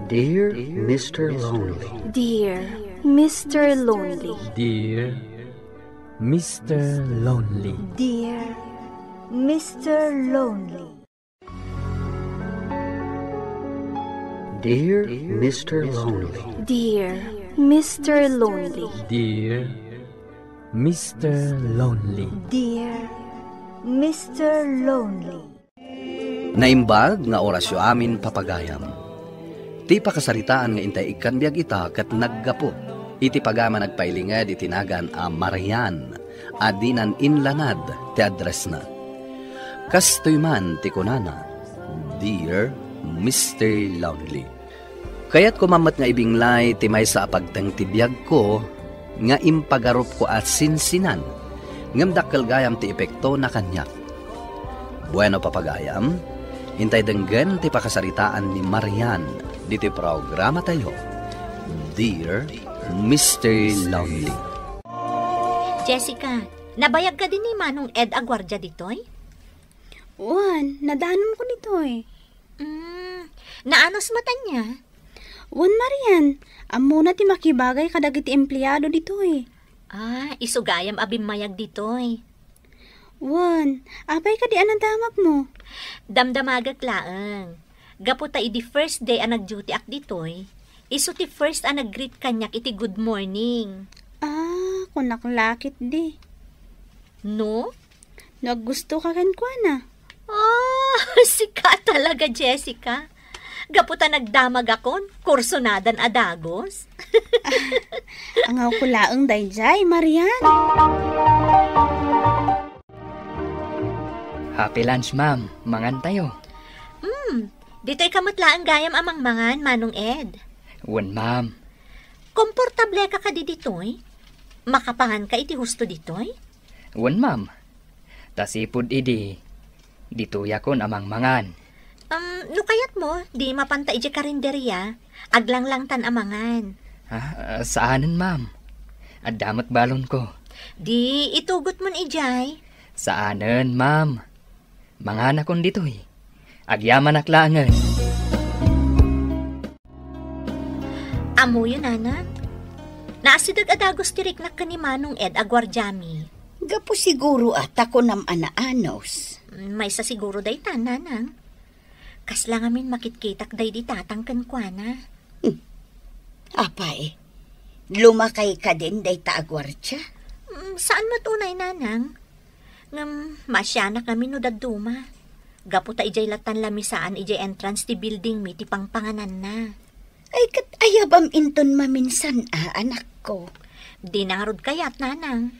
Dear Mr. Lonely. Dear Mr. Lonely. Dear Mr. Lonely. Dear Mr. Lonely. Dear Mr. Lonely. Dear Mr. Lonely. Dear Mr. Lonely. Dear Mr. Lonely. Naimbag nga orasyo amin papagayam. Ti pakasaritaan nga intay ikan biag ita kat naggapo. Iti pagama nagpailingad itinagan a Marian. Adinan inlanad ti address na. Kastoy man ti kunana, Dear Mr. Lonely. Kaya't kumamat nga ibinglay ti may sa apagtang tibiyag ko nga impagarup ko at sinsinan ngam dakkel gayam ti epekto na kanyak. Bueno papagayam, hintay denggan ti pakasaritaan ni Marian diti programa tayo, Dear Mr. Lonely. Jessica, nabayag ka din ni Manong Ed Aguardia ditoy? Wan, nadanon ko ditoy. Naanos mata niya? Wan, Marian, amo na ti makibagay kadagiti empleyado ditoy. Isugayam abim-mayag ditoy. Wan, apay ka di anang damag mo? Damdamagag laeng. Gaputa iti first day ang nag-duty ak ditoy. Iso ti first ang nag-greet kanyak iti good morning. Kunaklakit di. No? Naggusto ka kan kwa na. Sika talaga, Jessica. Gaputa nagdamag akon, kursonadan adagos. Angaw ko laeng dayjay, Marian. Happy lunch, ma'am. Mangan tayo. Dito'y kamatlaang gayam amang mangan, Manong Ed. Wan, ma'am. Komportable ka di dito'y? Makapangan ka iti husto dito'y? Wan, ma'am. Tasipod idi. Dituya kon amang mangan. No kayat mo, di mapanta iti karinderya. Aglang-lang tan amangan. Saanan, ma'am? Adamot balon ko. Di itugot mon ijay. Saanan, ma'am? Mangan akon dito'y. Agyaman aklangan. Amo yun, anak. Naasidag adagos tirik na ka ni Manong Ed Aguardiami. Gapo siguro ako nam anaanos. May sa siguro day tananang. Kaslang amin makitkitak day di tatangkan kwa na. Apay, lumakay ka din day ta Aguardia? Saan matunay, nanang? Masyanak kami no dagduma. Gaputa ijay latan lamisaan ijay entrance ti building mi ti pangpanganan na. Ay kat ayabam inton maminsan anak ko. Di narod kayat, nanang.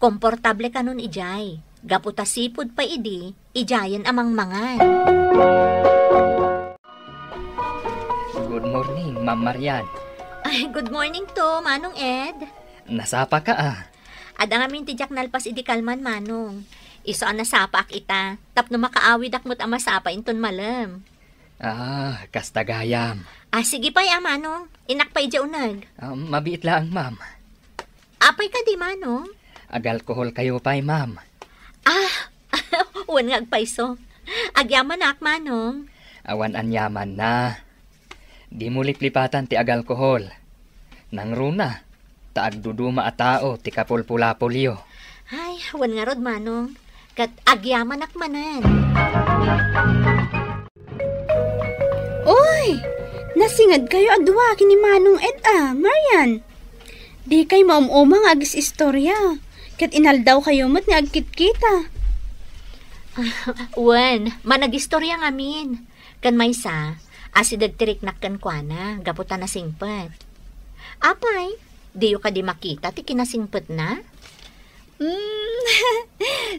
Komportable ka nun ijay. Gaputa sipod pa idi, ijayan amang mangan. Good morning, Ma'am Marian. Good morning to, Manong Ed. Nasapa ka Ada ngamin ti Jack nalpas idi kalman, Manong. Iso ang nasapa ak ita. Tapno makaawid akmot ang masapa inton malam. Kastagayam. Sige pa Manong. Inak pa ija unag. Mabiit lang, ma'am. Apay ka di, Manong? Ag-alkohol kayo pa'y, ma'am. Uwan nga agpaiso. Agyaman ak, Manong. Awan anyaman na. Di mo liplipatan ti ag-alkohol. Nang runa, taagduduma a tao ti kapulpulapulyo. Ay, uwan nga rod, Manong. Kat agyaman ak manan. Oy! Nasingad kayo adwa kini Manong Ed Marian. Di kay maumumang agis istorya. Kat inaldaw kayo mo't nga agkit-kita. Wen, managistorya ngamin. Kan may sa, asidag tiriknak kan kwa na, gaputan na singpet. Apay, di yu ka di makita, ti kinasingpet na?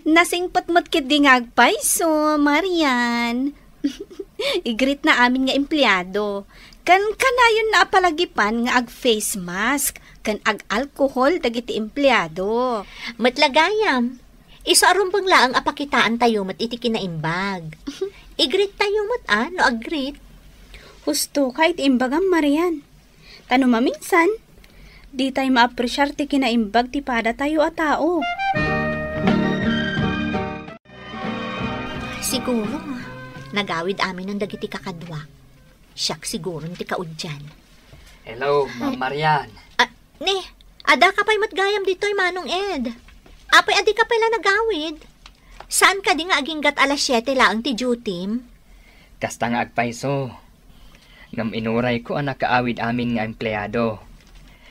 Nasingpet mo't kit di ngagpay, so, Marian. Igrit na amin nga empleyado. Kan kanayon na apalagipan nga ag face mask, kan ag alcohol dagiti empleyado. Matlagayam, iso arumbang laang apakitaan tayo mat iti kinaimbag. Igrit tayo mat no agrit. Husto kahit imbagam, Marian. Tano maminsan, di tayo maapresyar ti kinaimbag ti pada tayo a tao. Siguro, nagawid amin ng dagiti kakadwa. Siyak siguro ti kaudyan. Hello, Ma'am Marian. Ne, ada ka pa'y matgayam dito'y Manong Ed. Apay adi ka pala nagawid. Saan ka di nga aging gat alas 7 laang ti duty? Kasta nga agpaiso. Ngam inuray ko ang nakaawid amin nga empleyado.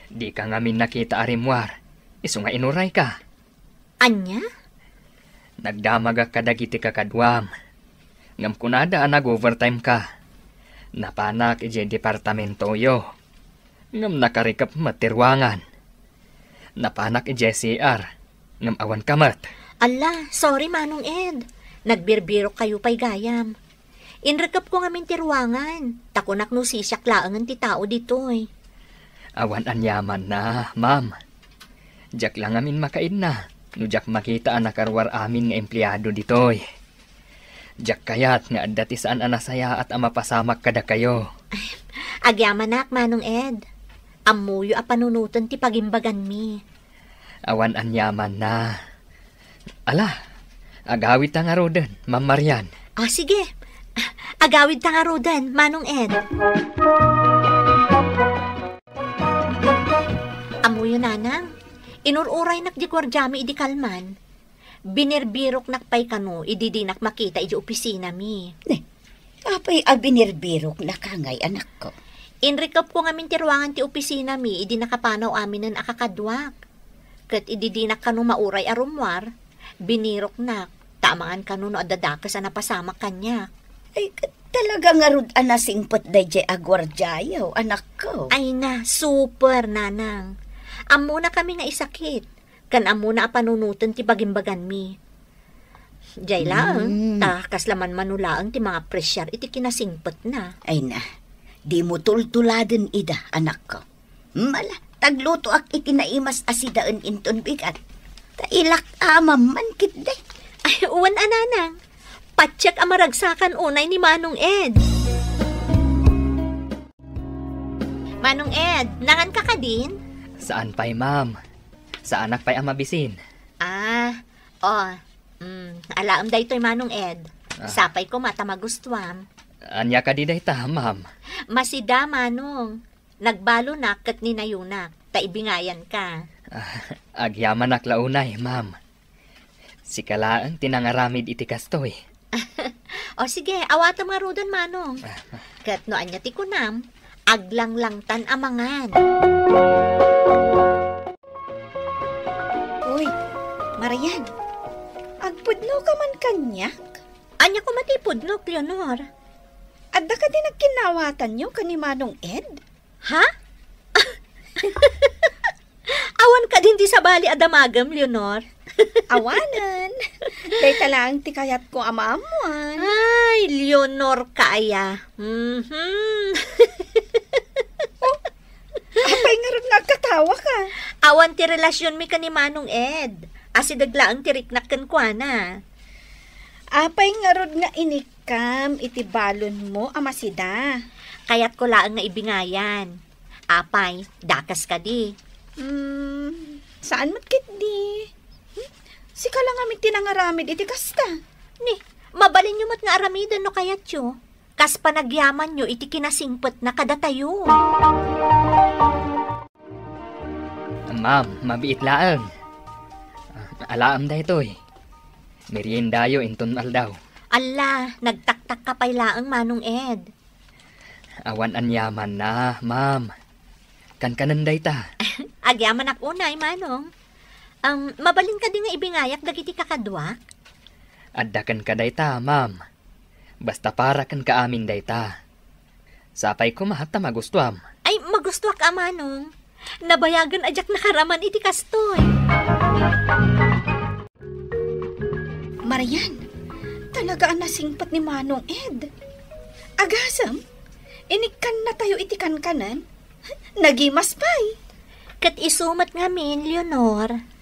Di ka ngamin nakita arimwar. Isu nga inuray ka. Anya? Nagdamaga ka dagiti kakadwam. Ngam kunada nag-overtime ka. Napanak ije departamento yo. Ngam nakarikap matirwangan. Napanak ije CR. Ngam awan kamat. Ala, sorry Manong Ed. Nagbirbiro kayo pa'y gayam. Inrekap ko nga mintirwangan. Takunak no sisyak laangan ti tao dito'y. Awan anyaman na, ma'am. Diyak lang amin makain na. No diyak makita ang nakarwar amin nga empleyado dito'y. Diyak kayat nga dati saan anasaya at amapasamak kada kayo. Agyamanak, Manong Ed. Amuyo a panunutan ti pagimbagan mi. Awan anyaman na. Ala, agawid ta nga roden, Ma'am Marian. Sige. Agawid ta nga roden, Manong Ed. Amuyo nanang. Inururay nak di gwardyami idi kalman. Binirbirok nak pay kano, ididinak makita idi opisina mi. Apay abinirbirok na kangay anak ko. Inrekap ko nga mintirwangan ti opisina mi, idi nakapanaw amin ng akakadwak. Kat ididinak kano mauray arumwar, binirok nak, tamangan kano no adadakas na napasamak kanya. Ay, talaga nga rud anasingpot day jay agwardyayaw, anak ko. Ay na, super nanang. Amo na kami nga isakit. Kan amo na panunutan ti bagimbagan mi. Jay lang, kaslaman manulaang ti mga presyar iti kinasingpot na. Ay na, di mo tultuladen ida, anak ko. Mala, tagluto ak iti naimas asidaan inton bigat. Tailak amam man kit day. Ay, uwan ananang. Patsak amaragsakan unay ni Manong Ed. Manong Ed, nangan ka ka din? Saan pa'y, ma'am? Saan ak pa'y amabisin? Alaam da ito'y Manong Ed. Sapay ko mata magustuam. Anya ka di day ta, ma'am? Masida, Manong. Nagbalo nak kat ninayunak. Taibingayan ka. Agyaman ak launay, ma'am. Sikalaan tinangaramid iti kastoy. Sige, awata mga rodan, Manong. Kat no anya ti kunam, aglanglangtan amangan. Uy, Marian, agpudno ka man kanyak? Anya ko matipudno, Leonor. Adda ka din nagkinawatan nyo ka ni Manong Ed? Ha? Awan ka din di sa bali adamagam, Leonor. Awanan. Day talang tikayat ko amaamuan. Ay, Leonor kaya. Apay nga rin nagkatawa ka. Awan ti relasyon mi ka ni Manong Ed. Asidaglaang tiriknak kan kwa na. Apay nga rin nga inikam iti balon mo amasida. Kayat ko laang nga ibingayan. Apay, dakas ka di. Saan mo't kit di? Sika lang amin tinangaramid iti kasta. Ni, mabalin nyo mo't nga aramidan no kayat yo. Kas panagyaman nyo iti kinasingpot na kadatayo. Ma'am, mabiit laang. Alaam da ito'y. Meriendayo inton aldaw. Ala, nagtaktak ka pa'y laang Manong Ed. Awan anyaman na, ma'am. Kananday ta. Agyaman ak unay, Manong. Mabalin ka din nga ibingayak dagiti kakadwak? Addakan ka day ta, ma'am. Basta para kan ka amin day ta. Sapay ko mahata magustuam. Ay, magustuak ka, Manong. Nabayagan ajak nakaraman iti kastoy. Marian, talaga ang nasingpat ni Manong Ed. Agasam, inikan na tayo iti kankanan. Nagimas pa'y. Kat isumat ngamin, Leonor.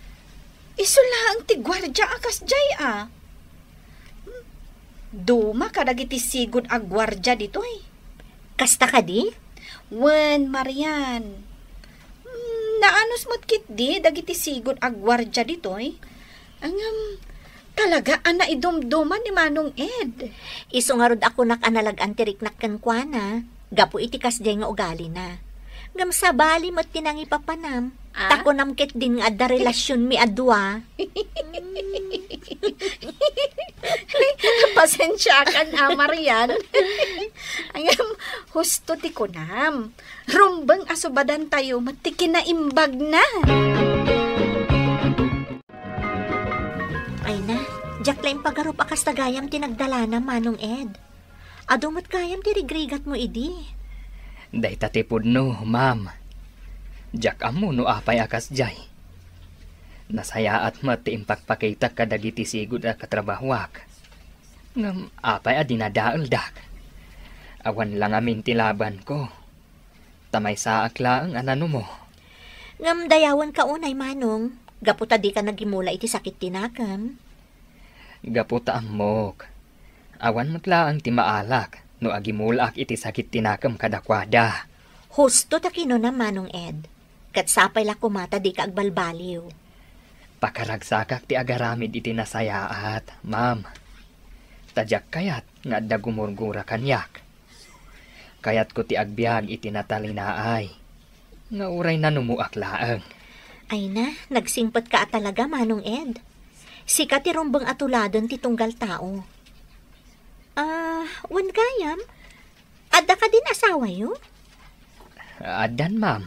Isula ang tigwardya akas jay Duma kadagiti sigud agwardya ditoy. Kasta ka di? Wen, Marian. Naanos mo't kit di dagiti sigud agwardya ditoy. Talaga ana idumduman ni Manong Ed. Isungarod ako nak analag antiriknak kan kwa na. Gapo iti kasjay nga ugali na. Ngam sabali mo't tinangi papanam. Tako namket din nga adda relasyon mi adwa. Pasensya ka na, Marian. Ayam, husto ti kunam. Rumbang asubadan tayo, matikin na imbag na. Ay na, jak laing pagarup akas tagayam tinagdala na Manong Ed. Adumot kayam tirigrigat mo idi. Day tatipod no, ma'am. Jak amo no apay akas jay. Nasaya at mati impakpakita kadagiti sigud a katrabahwak. Ngam apay a dinadaal dak. Awan lang amin tilaban ko. Tamay saak lang anano mo. Ngam dayawan ka unay Manong. Gaputa di ka nagimula iti sakit tinakam. Gaputa amok. Awan matlaang ti maalak no agimulak iti sakit tinakam kadakwada. Husto takino na Manong Ed. Kat sapay la kumata di ka agbalbaliw. Pakaragsakak ti agaramid iti nasayaat, ma'am. Tadyak kayat nga adda gumurgura kanyak. Kayat ko ti agbyag iti natalinaay. Nga uray na numuak laang. Ay na, nagsingpot ka talaga Manong Ed. Sika ti rumbang atuladan ti tunggal tao. Wan gayam? Adda ka din asawa yo? Adan, ma'am.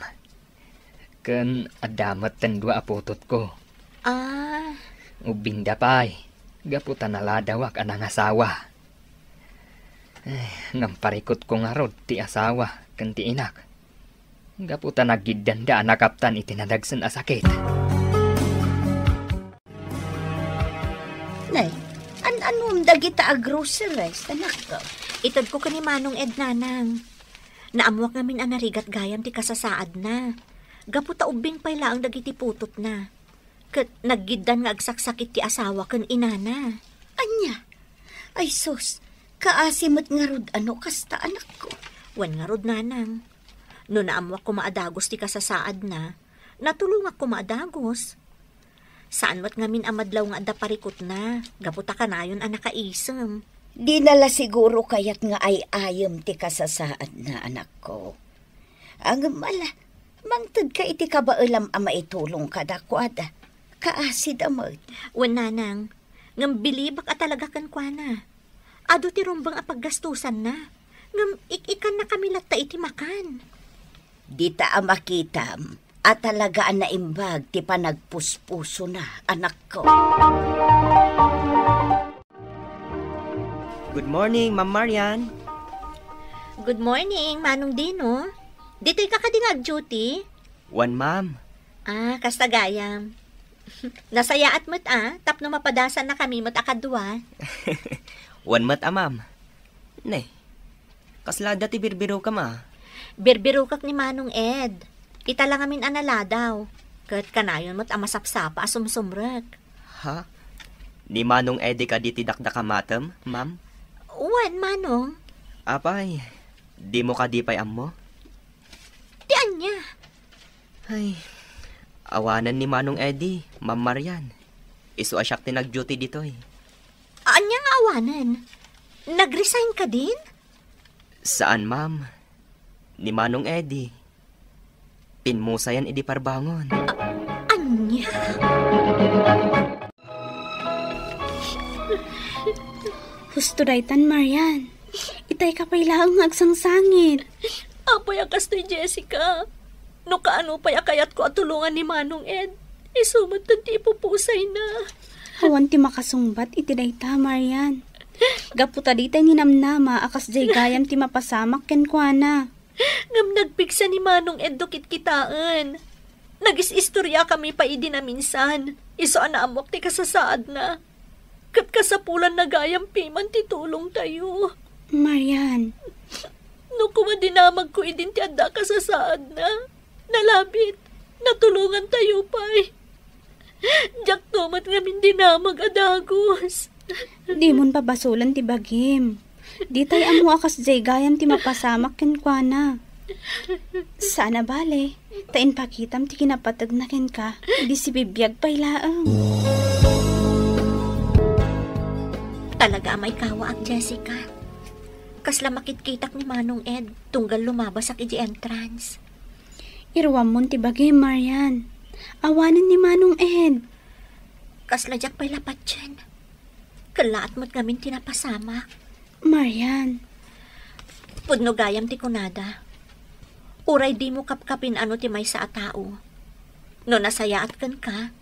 Ken adamat tendua aputot ko. Ubing dapay. Gaputan naladawak anang asawa. Ngamparikot ko nga rod ti asawa ken ti inak. Gaputan nagidanda nakaptan iti nadagsen a sakit. Nay, anom dagita a groceries, anak ko. Itod ko kani Manong Ed nanang. Naamuak ngamin ang narigat gayam ti kasasaad na. Gaputa ubing pay laang dagiti putot na. Kat naggidan nga agsaksakit ti asawa ken inana. Anya? Ay sus, kaasimot nga rod ano kasta anak ko. Wan nga rod nanang. No naamuak ko maadagos ti kasasaad na, natulungak ko maadagos. Saan mo't ngamin amadlaw nga adda parikot na. Gaputa kanayon ang nakaisem. Di nala siguro kayat nga ay ayam ti kasasaad na anak ko. Ang mala, mangtad ka iti kabailam ama itulong kadakwada. Kaasid amod. Wan nanang, ngam bilibak at talaga kan kwa na. Ado ti rumbang apaggastusan na. Ngam ikan na kami latta iti makan. Di ta amakitam at talagaan na imbag ti panagpuspuso na anak ko. Good morning, Ma'am Marian. Good morning, Manong Dino. Dito'y kakadingag duty? One, ma'am. Kastagayam. Nasayaat mo't tapno mapadasan na kami mo't akadwa. One mat ma'am. Ne, kaslada ti birbiro ka ma. Birbiro kak ni Manong Ed. Ita lang amin anala daw. Kat kanayon mo't amasapsapa asumsumrek. Ha? Ni Manong Edi ka di tidakda ka matem, ma'am? Wan, Manong. Apay, di mo ka di pay ammo? Tian niya. Ay, awanan ni Manong Edi, Ma'am Marian. Isu asyak ti nag-duty dito eh. Anya nga awanan? Nag-resign ka din? Saan, ma'am? Ni Manong Edi. Pinmusayan idi parbangon. Anya? Husto daytan, Marian. Itay ka pa'y laang agsangsangit. Apay akas to Jessica. No kaano pa'y akayat ko at tulungan ni Manong Ed. Isumot na di pupusay na. Hawan ti makasungbat iti dayta, Marian. Gaputa di tayo ninamnama akas jay gayam ti mapasamak ken kuana. Ngam nagpiksa ni Manong Ed dokit kitaan. Nagis-istorya kami pa idi na minsan. Iso anaamok ti kasasaad na. Kat kasapulan na gayam piman ti tulong tayo. Marian. No kumadinamag ko idin ti adda kasasaad na. Nalabit. Natulungan tayo pa'y. Diyak tumat ngamin dinamag adagos. Di mon pabasulan ti bagim. Di tay amo akas jay gayam ti mapasamak ken kuana. Sana bale, tain pakitam ti kinapatag na ken ka. Di si bibiyag pa'y laang. Talaga may kawaak, Jessica. Kasla makitkitak ni Manong Ed, tunggal lumabas ak iji entrance. Irwam mo ti bagay, Marian. Awanin ni Manong Ed. Kasla jak pa'y lapat dyan. Kalaat mo't ngamin tinapasama. Marian. Pudno gayam ti kunada. Uray di mo kapkapin ano ti may sa atao. No nasayaat kan ka,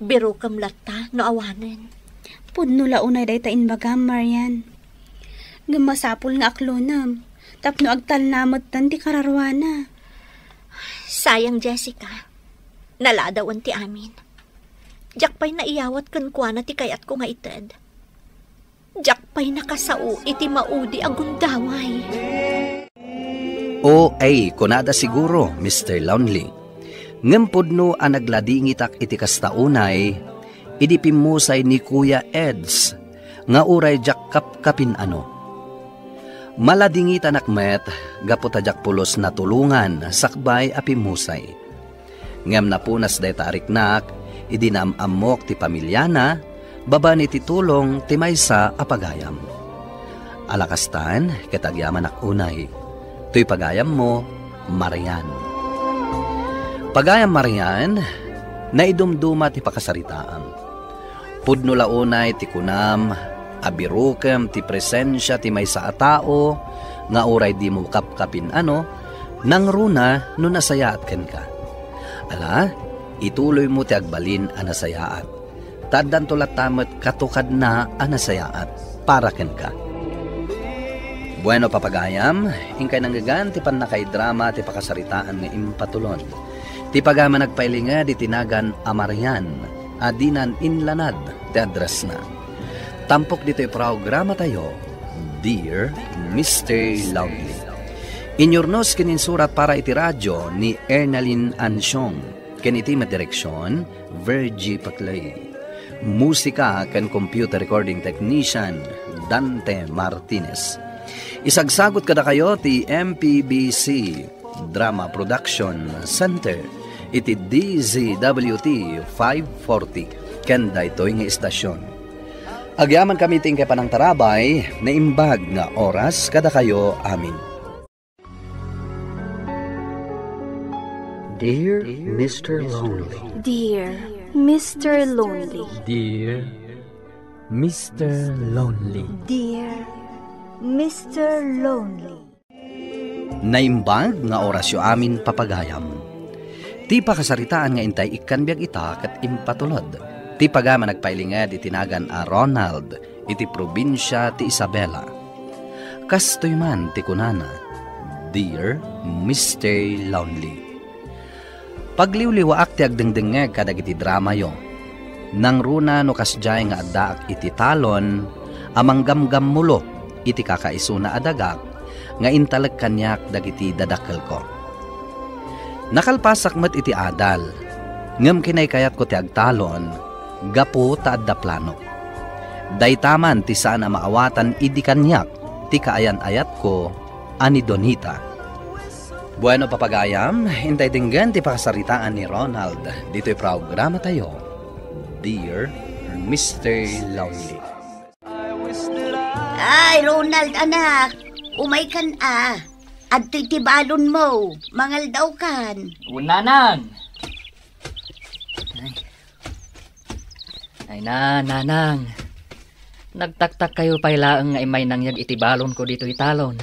biro kam latta no awanen. Pudno launay day ta inbagam, Marian. Gamasapul nga aklonam. Tapno agtal namot tan ti kararwana. Sayang, Jessica. Naladawan ti amin. Jak pa'y naiyawat kan kuana ti kayat ko nga ited. Jak pa'y nakasao iti maudi agundaway. O ay, kunada siguro, Mr. Lonely. Ngempod no ang nagladingitak iti kastaunay, idipimusay ni Kuya Eds, nga uray jak kapkapin ano. Maladingitan akmet, gaputajak pulos na tulungan, sakbay apimusay. Ngem na punas day tariknak, idinamamok ti pamilyana, baba ni titulong ti maysa apagayam. Alakastan, kitagyaman ak unay, tuy pagayam mo, Marian. Pagayam Marian, naidumduma ti pakasaritaan. Pudno launay ti kunam, abirukem ti presensya ti maysa a tao, nga uray di mo kapkapin ano, nang runa no nasayaat ken ka. Ala, ituloy mo ti agbalin a nasayaat. Taddan tulat tamet katukad na a nasayaat, para ken ka. Bueno papagayam, ingkay nanggagan ti panakay-drama ti pakasaritaan nga impatulon. Ti pagama nagpailinga di tinagan a Marian, adinan inlanad ti address na. Tampok dito yung programa tayo, Dear Mr. Lonely. Inyornos kininsurat para iti radyo ni Ernaline Ansyong. Kiniti direksyon, Virgie Paclay. Musika kan computer recording technician, Dante Martinez. Isagsagot kada kayo ti MPBC Drama Production Center, iti DZWT 540. Kanda ito nga istasyon. Agyaman kami tingkay panang tarabay, na imbag nga oras kada kayo amin. Dear Mr. Lonely. Dear Mr. Lonely. Dear Mr. Lonely. Dear Mr. Lonely. Naimbag nga orasyo amin papagayam. Ti pakasaritaan nga intay ikanbiag ita kat impatulod. Ti pagama nagpailinga di tinagan a Ronald iti probinsya ti Isabela. Kastoy man ti kunana, Dear Mr. Lonely. Pagliwliwaak ti agdengdengeg kadag iti drama yo. Nang runa no kasjay nga addaak iti talon, amang gamgam mulo iti kakaisuna adagak, nga intalag kanyak dagiti dadakkel ko. Nakalpasak met iti adal, ngem kinay kayat ko ti agtalon, gapo ta adda plano. Daytaman ti sana maawatan idi kanyak, ti kaayan-ayat ko, ani Donita. Bueno papagayam, hintay tinggan ti pakasaritaan ni Ronald, dito'y programa tayo, Dear Mr. Lonely. Ay, Ronald anak, umay kan at titibalon mo, mangal daw kan. Nanang! Ay nanang. Nagtaktak kayo pailaang nga imay nangyag itibalon ko dito italon.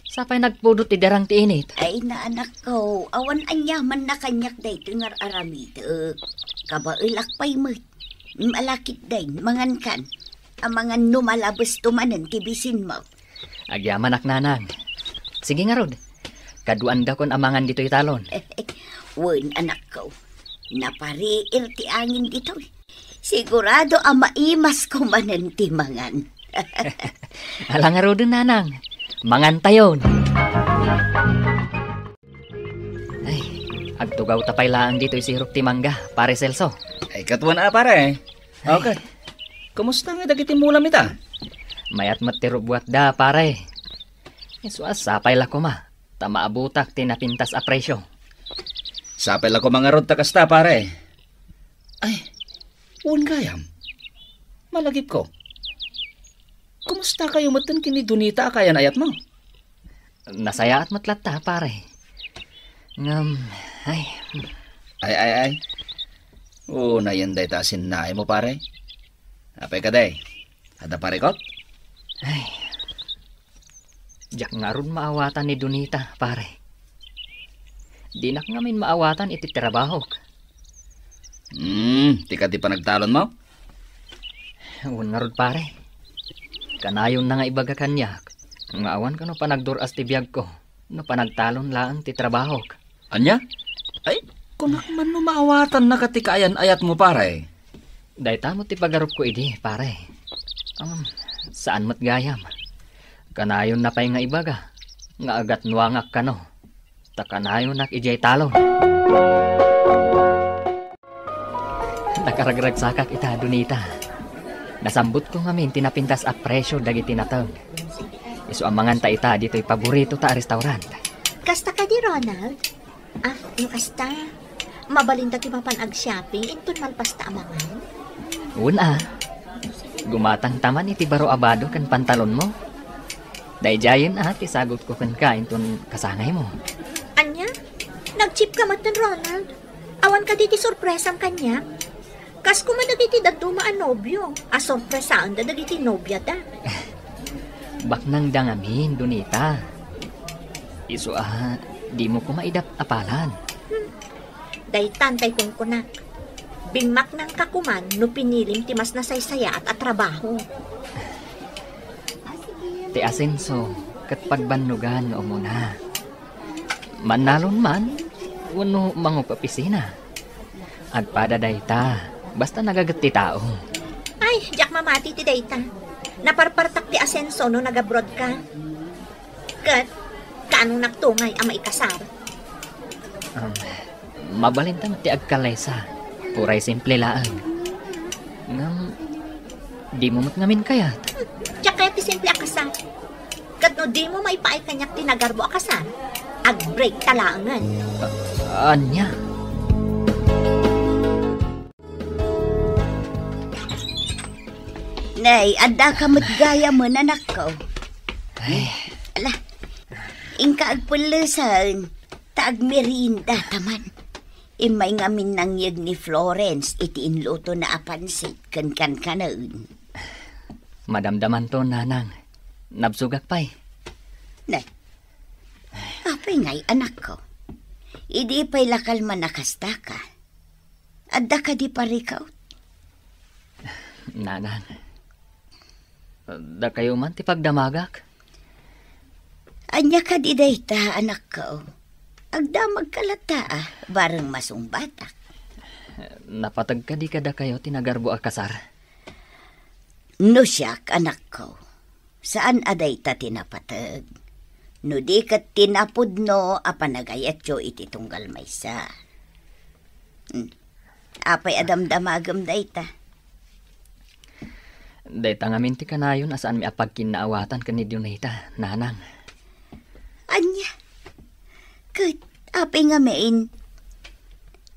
Sapay nagpudot idarang ti init. Ay na anak ko, awan anyaman na kanyak day tingar aramid. Kabailak pa'y mo. Malakit day, mangan kan. Amangan numalabas tumanan tibisin mo. Agyaman ak nanang. Sige nga rod. Kaduan da kon amangan dito italon. Wen anak ko, napariir ti angin dito. Sigurado ang maimas ko manan ti mangan. Alang nga rod nanang. Mangan tayon. Ay, agtugaw tapay laang dito isirok ti mangga, pare Celso. Ay, katuan pare. Okay. Kumusta nga dagiti mulam ita? Mayat matiro buat da, pare. Isuas, sapay la ko ma. Tamaabutak tinapintas a presyo. Sapay la ko mga rod takasta, pare. Ay, un gayam. Malagip ko. kumusta kayo matan kini Donita kayan ayat mo? Nasaya at matlata, pare. Ay. Ay. Na yan day tasin na mo, pare. Apay ka day? Ada pare kot? Ay. Diyak nga ron maawatan ni Donita, pare. Di nak ngamin maawatan iti trabaho. Tika di pa nagtalon mo? Uwan nga ron, pare. Kanayon na nga ibaga kanyak. Nga awan ka no panagduras ti biyag ko. No panagtalon lang ti trabaho. Anya? Ay, kunak man no maawatan na katikayan ayat mo, pare. Dahita mo ti pagarup ko idi, pare. Saan mo't gayam? Kanayon na pa'y nga ibaga. Nga agat nuwangak ka no. Takanayon nak ijay talon. Nakaragrag sakak ita, Donita. Nasambut ko ngamin tinapintas a presyo dagiti natag. Isu amangan ta ita dito'y paborito ta restaurant. Kasta ka di, Ronald? Yung kasta. Mabalinda ti mapanag-shopping, inton malpasta amangan. Una, gumatang taman iti baro abado kan pantalon mo. Dayjayan isagot ko kan ka inton kasangay mo. Anya? Nag-chip ka matan, Ronald. Awan ka diti sorpresang kanya. Kas kumadagiti daduma a nobyo. Sorpresaan dadagiti nobya da. Baknang dangamin, Donita. Isu di mo ko maidap apalan. Daytan tay kong kunak. Bingmak ng kakuman no pinilim ti mas nasaysaya at trabaho. Ti asenso kat pagbannugan nga umuna. Manalon man, wano mangupapisina. Agpada dayta, basta nagagat ti tao. Ay, jak mamati ti dayta. Naparpartak ti asenso no nagabroad ka. Kat, kaanong naktungay ang maikasar? Mabalintang ti agkalaysa. Puray simple laang. Ngam, di mo ngamin kayat. Tiyak kaya ti simple akasar. Kat no di mo maipaay kanyak ti nagarbo akasar. Ag-break talangan. Anya? Nay, ada ka matgaya mo, anak ko. Ay. Ala, ingka agpulasan, taag merinda taman. Imay ngamin nangyag ni Florence, iti inluto na apansit, kan kanaun. Madamdaman to, nanang. Nabsugak pa'y. Nay, apay ngay, anak ko. Idi pa'y lakal manakasta ka. Adda ka di parikaw. Nanang. Da kayo man ti pagdamagak. Anya ka di dayta, anak ko. Agdamag kalata, bareng masong batak. Napatag ka di kada kayo tinagarbo akasar. No siyak, anak ko. Saan aday ta tinapatag? No di ka tinapod no, apanagayat yo iti tunggal maysa. Apay adamdamagam dayta. Dayta ngamin ti kanayon asaan mi apagkin naawatan ka ni Donita, nanang. Anya? Kat, apay nga main.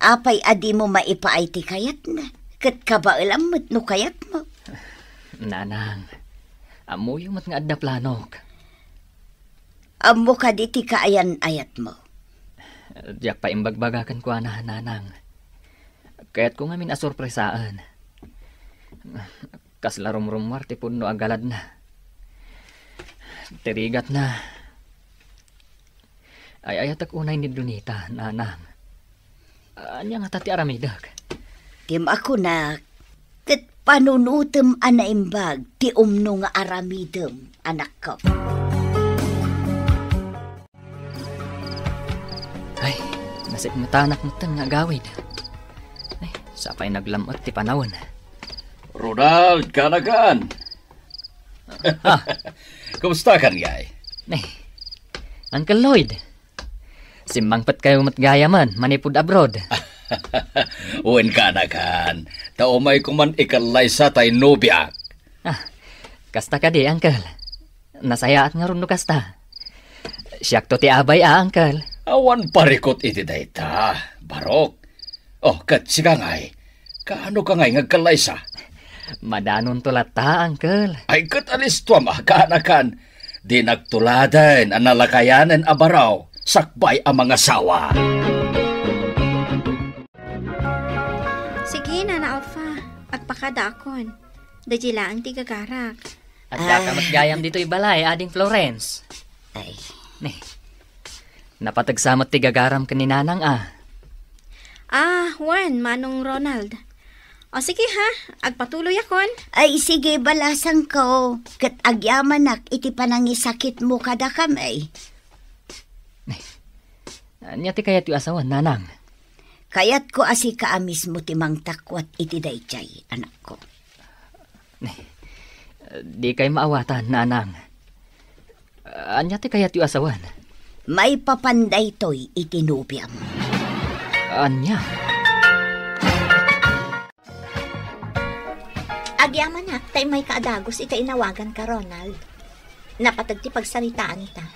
Apay adi mo maipaay ti kayat na. Kat kabaalam mo't no kayat mo. Nanang, amuyo mat nga adda planok. Amo ka di ti kaayan-ayat mo. Diyak pa imbagbagakan ko na, nanang. Kaya't ko ngamin asurpresaan. Kas larom-rumwar ti puno agalad na. Tirigat na. Ay ayatak unay ni Donita, nanang. Anya nga tati aramidag. Tim ako na, kat panunutem anaimbag, ti umno nga aramidem, anak ko. Ay, nasik matanak mo nga gawid. Ay, sapay naglamot ti panawon. Ronald, kanagan. Kumusta kan, gay? Ay, Uncle Lloyd. Simbangpat kayo matgaya man, manipud abroad. Uwin kanagan. Taumay kuman ikalay sa tay nobyak. Kasta ka di, Uncle. Nasayaat nga rundo kasta. Siyak to ti abay, Uncle. Awan parikot iti dayta, barok. Oh, kat siga ngay. Kaano ka ngay ngagkalay sa? Madanon tulata, Uncle. Ay katalis tuwa makanakan. Di nagtuladan ang nalakayanan abaraw. Sakbay ang mga sawa. Sige, Nana Alpha. Agpakadakon. Dajila ang tigagarak. At dakamat gayam dito ibalay, ading Florence. Ay, Napatagsamot tigagaram kaninanang Juan, Manong Ronald. O sige ha, agpatuloy akon. ay sige balasan ko. Kat agyamanak iti panangisakit mo kada kamay. Anya ti kayat yu asawan, nanang. Kayat ko asi kaamis mo timang takwat iti dayjay, anak ko. Di kay maawatan, nanang. Anya ti kayat yu asawan. May papanday to'y itinubya mo. Anya? Agyaman na, tay may kaadagos ita inawagan ka, Ronald. Napatag ti pagsalitaan ta.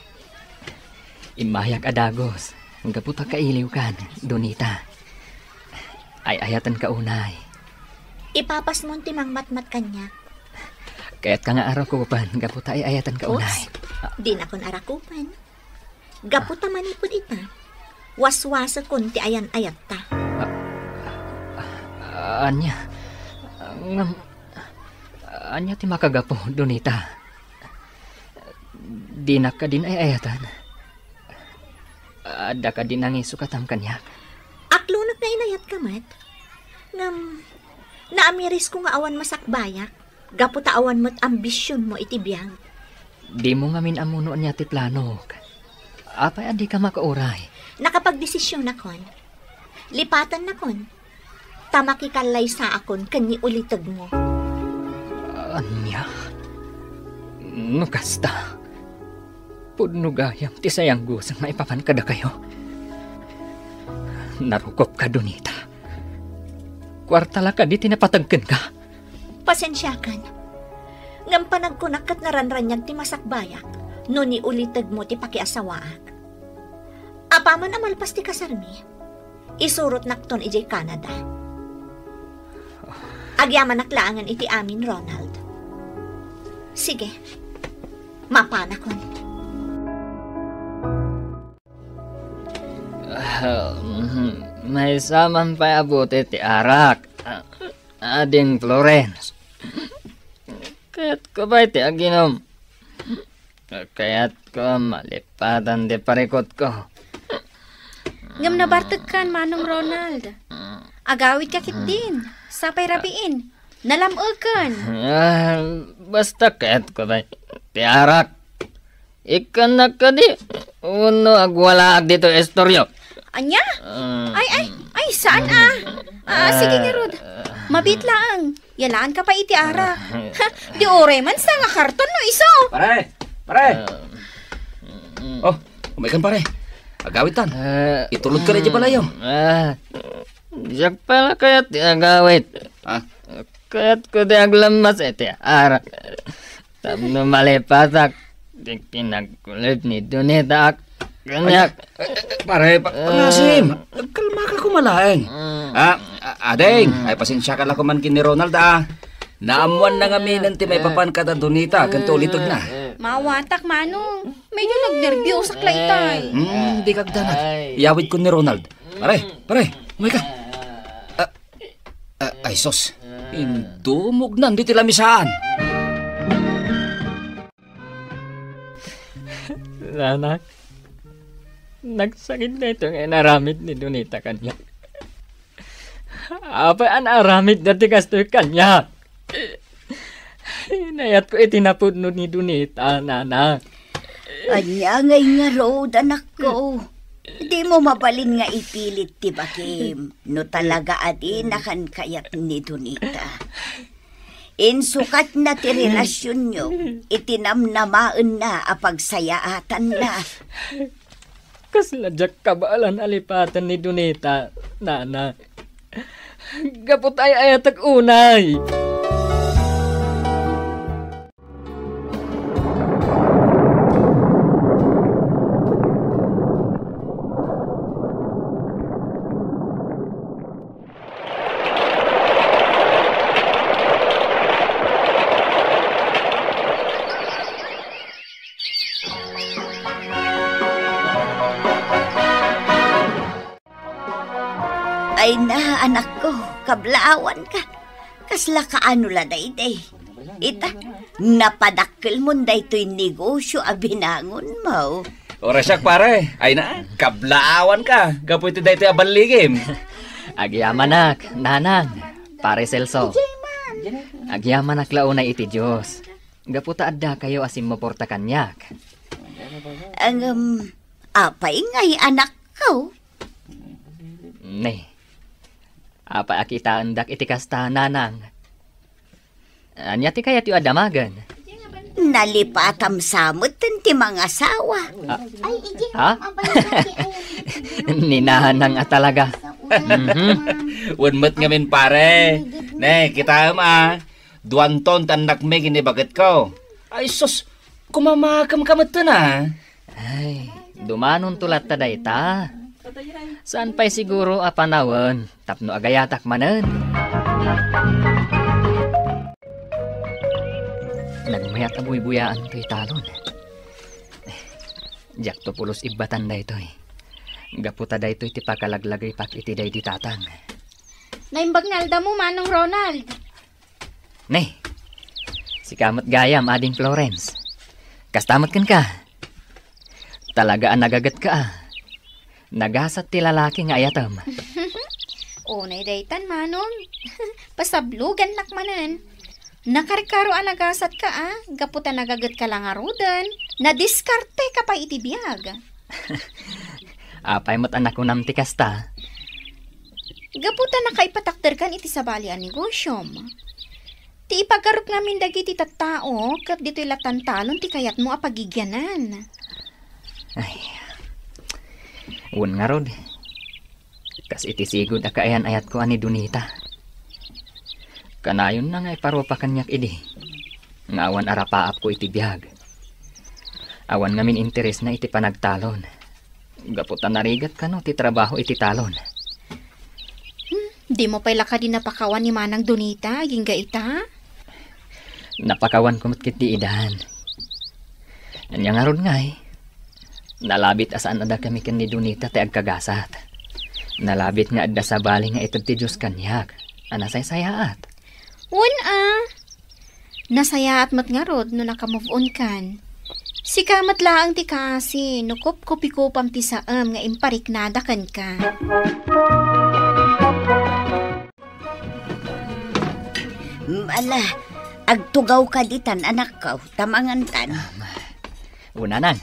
Imayag adagos. Gaputa kailiw kan, Donita. Ay ayatan ka unay. Ipapas mo ti mangmatmat kanya. Kaya't ka nga arakupan, gaputa ay ayatan ka unay. Di na kon arakupan. Gaputa manipod ita. Waswasa kon ti ayan ayat ta. Anya? Anya ti makagapo, Donita. Di na ka din ay ayatan. Ada ka din ang isukatam kanya. Aklunag na inayat ka, Mat. Naamiris ko nga awan masakbayak. Gaputa awan mo't ambisyon mo itibiyang. Di mo nga minamuno niya ti plano. Apay adi ka makauray. Nakapagdesisyon na kon. Lipatan na kon. Tamakikalay sa akon kanyi ulitag mo. Anya? Nukasta. Pudnugayam ti sayang gusang maipapan kada kayo. Narukop ka, Donita. Kwartala ka di tinapatagkan ka. Pasensyakan. Ngam panagkunak kat naranranyag ti masakbayak. No ni ulitag mo ti pakiasawaak. Apaman amalpas ti kasarmi. Isurot nakton ijay Canada. Agyaman naklaangan iti amin, Ronald. Sige. Mapana kon. May saman pa abuti ti arak. Ading Florence. Kaya't ko ba iti aginom? Kaya't ko malipatan di parikot ko. Ngam nabartag kan, Manong Ronald. Agawid ka kit din. Sapay rabiin. Nalamugan. Basta kaya't ko ba ti arak. Ikan na ka di. Uno agwala ag dito estoryo. Anya? Ay, saan sige nga, Rod. Mabit lang. Yalaan ka pa iti arak. Di ore man sa nga karton no iso. Pare! Oh, umikan pare. Agawitan. Itulog ka rin dyan pala yun. Diyak pala kaya't agawit. Kaya't ko di aglamas iti arak. Tapno malipatak. Di pinagkulit ni Donita ak. Ganyak. Pare, pangasim. Kalma ka kumalaeng. Adeng, ay pasensya ka lang kuman kini Ronald Naamuan na nga minan ti may papan kada Donita. Kanto ulitog na. Mawatak, Manong. Medyo nagnervyos ak laitay. Di kagdanag. Iyawid ko ni Ronald. Pare, umay ka. Ay sos. Indumog na, hindi tilamisaan. Anak, nagsakit na itong inaramid ni Donita kanya. Apa an aramid na tigastoy kanya? Inayat ko itinapudno ni Donita, nanak. Anya ngay nga road, anak ko. Di mo mabalin nga ipilit ti Bakim. No talaga adi nakan kayat ni Donita. Insukat na ti relasyon nyo, itinamnamaan na apagsayaatan na. Kasladyak kabalan alipatan ni Donita, nana. Gapot ay ayatag unay. Ay na, anak ko, kablaawan ka. Kasla ka ano la day. Ita, napadakkel mo daytoy negosyo a binangon mo. Orasyak pare, ay na, kablaawan ka. Gapo ito daytoy abaligim. Agyaman nanang, pare Celso. Agyaman launay iti Diyos. Gaputa adda kayo asim maporta kanyak. Apay ngay anak ko. Ne, apa akita andak iti kasta nanang. Anya ti kayat yu adamagan. Nalipatam samot ti mga asawa. Ha? Ninanang talaga. Wanmat ngamin pare. Ne, kita duanton tanak me gini bakit ko. Ay sus, kumamakam kamat na. Ay, dumanon tulat ta dayta. Saan pa'y siguro apanawan, tapno agayatak manan. Nagmayat abuy-buyaan to'y talon. Jak to pulos ibatan da ito'y. Gaputa da ito'y tipakalaglagay pak iti day di tatang. Naimbag nalda mo, Manong Ronald. Ne, si kamot gayam ading Florence. Kastamot kan ka. Talagaan nagagat ka. Nagasat ti lalaki nga ayatam. Unay daytan, Manong. Pasablugan nakmanan. Nakarkaro nagasat ka gaputa nagagat ka lang arudan. Nadiskarte ka pa iti biyag. Apay mo't anak ko namti kasta. Gaputa nakaipatakder kan iti sabali ang negosyo. Ti ipagarup namin dagiti tattao kat dito'y latantalon ti kayat mo apagigyanan. Ay, un nga rod. Kas iti sigod akaayan ayat ko ani Donita. Kanayon na nga iparopa kanyak idi. Nga awan arapaap ko iti biyag. Awan ngamin interes na iti panagtalon. Gaputan narigat ka no, ti trabaho iti talon. Di mo pa'y laka din napakawan ni Manang Donita, ginga ita? Napakawan ko matkit di idahan. Anya nga rod nga Nalabit asaan ada kami kan ni Donita ti agkagasat. Nalabit nga adda sa bali nga itod ti Diyos kanyak. Anasay sayaat. Nasayaat mat nga rod no nakamove on kan. Si kamat laang ti kasi, nukup kopi-kopam ti saam nga impariknada kan ka. Ala, agtugaw ka ditan, anak ko, tamangan tan. Unanan.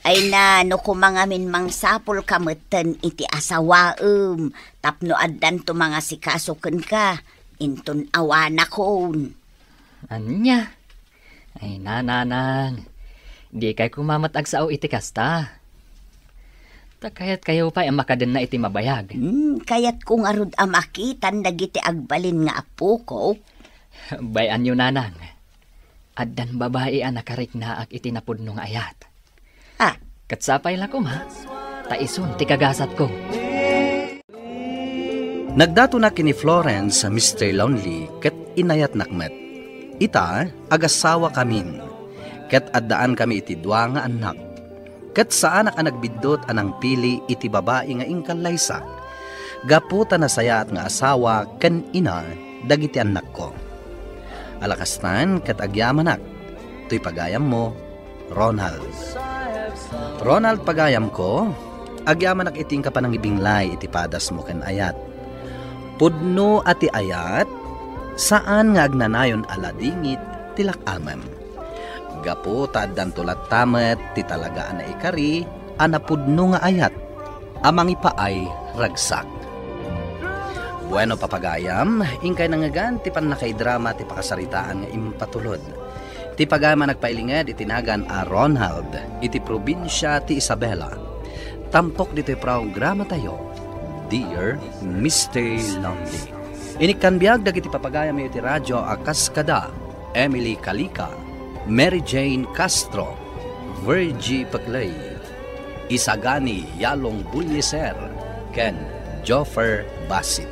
Ay na, no kumangamin mang sapol kamutan iti asawaem, tapno addan to mga sikasuken ka, inton awana kon. Anya? Ay nananang. Di kay kumamat agsao iti kasta. Takayat kayo pa ang makaden na iti mabayag. Kayat kung arud amakitan dagiti agbalin nga apo ko. Bayan yun nanang. Addan babae ang nakarik na iti napudno nga ayat. Katsapay lakom Taison ti kagasat ko. Nagdato na kini Florence sa Mr. Lonely ket inayat nakmet. Ita agasawa kamin. Ket addaan kami iti dua nga anak. Ket saan ang nagbidot anang pili iti babae nga ingkalaysa. Gaputa na sayat nga asawa ken ina dagiti anak ko. Alakastan ket agyamanak. To'y pagayam mo, Ronald. Ronald pagayam ko, agyamanak iting kapanangibinglay iti padas mo ken ayat. Pudno ati ayat, saan nga agnanayon aladingit tilak amem. Gapo taddan tulat tamet ti talagaan na ikari, anapudno nga ayat, amang ipaay ragsak. Bueno papagayam, ingkay nangagan ti panakaidrama ti pakasaritaan nga impatulod. Ti pagayam nagpailinged itinagan a Ronald, iti probinsya ti Isabela. Tampok dito'y programa tayo, Dear Mr. Lonely. Inikanbiag dagiti papagayam iti radyo a Kaskada, Emily Kalika, Mary Jane Castro, Virgie Paclay, Isagani Yalong Bulyeser, ken Joffer Basit.